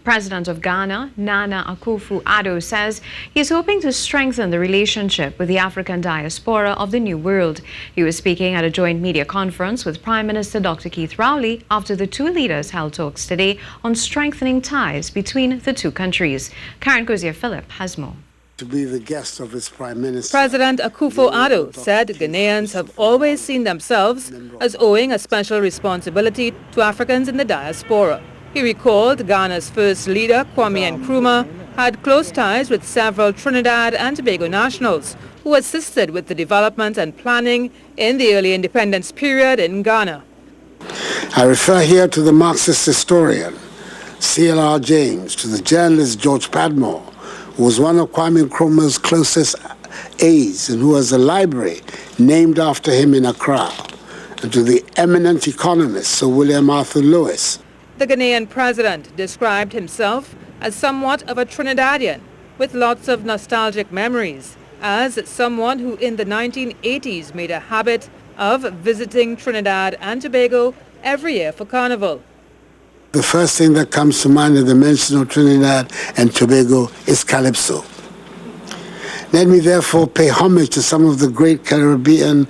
President of Ghana, Nana Akufo-Addo, says he is hoping to strengthen the relationship with the African diaspora of the New World. He was speaking at a joint media conference with Prime Minister Dr. Keith Rowley after the two leaders held talks today on strengthening ties between the two countries. Cozier Phillip has more. To be the guest of his Prime Minister. President Akufo-Addo said Ghanaians have always seen themselves as owing a special responsibility to Africans in the diaspora. He recalled Ghana's first leader, Kwame Nkrumah, had close ties with several Trinidad and Tobago nationals who assisted with the development and planning in the early independence period in Ghana. I refer here to the Marxist historian, C.L.R. James, to the journalist George Padmore, who was one of Kwame Nkrumah's closest aides and who has a library named after him in Accra, and to the eminent economist Sir William Arthur Lewis. The Ghanaian president described himself as somewhat of a Trinidadian with lots of nostalgic memories, as someone who in the 1980s made a habit of visiting Trinidad and Tobago every year for Carnival. The first thing that comes to mind at the mention of Trinidad and Tobago is CALYPSO. Let me therefore pay homage to some of the great Caribbeans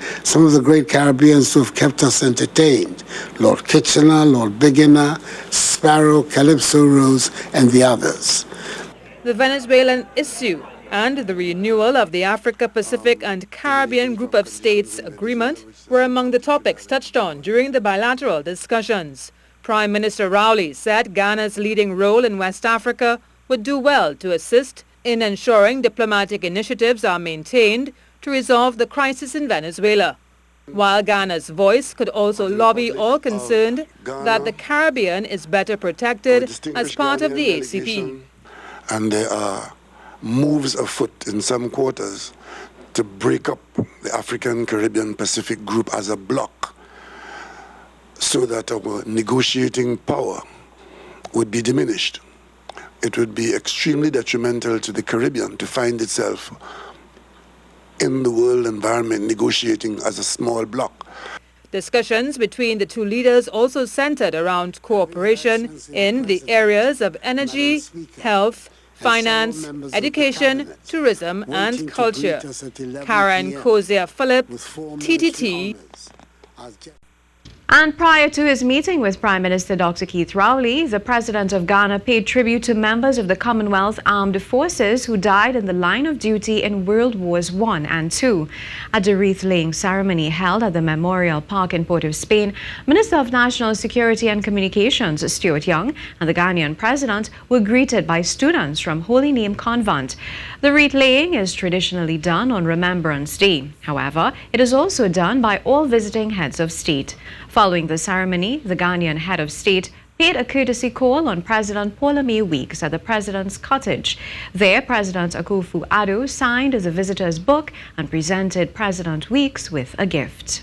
who have kept us entertained. Lord Kitchener, Lord Biggener, Sparrow, Calypso Rose, and the others. The Venezuelan issue and the renewal of the Africa, Pacific and Caribbean Group of States Agreement were among the topics touched on during the bilateral discussions. Prime Minister Rowley said Ghana's leading role in West Africa would do well to assist in ensuring diplomatic initiatives are maintained to resolve the crisis in Venezuela, while Ghana's voice could also lobby all concerned that the Caribbean is better protected as part of the ACP. And there are moves afoot in some quarters to break up the African, Caribbean, Pacific group as a bloc so that our negotiating power would be diminished. It would be extremely detrimental to the Caribbean to find itself in the world environment negotiating as a small bloc. Discussions between the two leaders also centered around cooperation in the areas of energy, health, finance, education, tourism and culture. Cozier Phillip, TTT. And prior to his meeting with Prime Minister Dr. Keith Rowley, the President of Ghana paid tribute to members of the Commonwealth Armed Forces who died in the line of duty in World Wars I and II. At the wreath-laying ceremony held at the Memorial Park in Port of Spain, Minister of National Security and Communications Stuart Young and the Ghanaian President were greeted by students from Holy Name Convent. The wreath-laying is traditionally done on Remembrance Day. However, it is also done by all visiting heads of state. Following the ceremony, the Ghanaian head of state paid a courtesy call on President Paul Weeks at the President's cottage. There, President Akufo-Addo signed the visitor's book and presented President Weeks with a gift.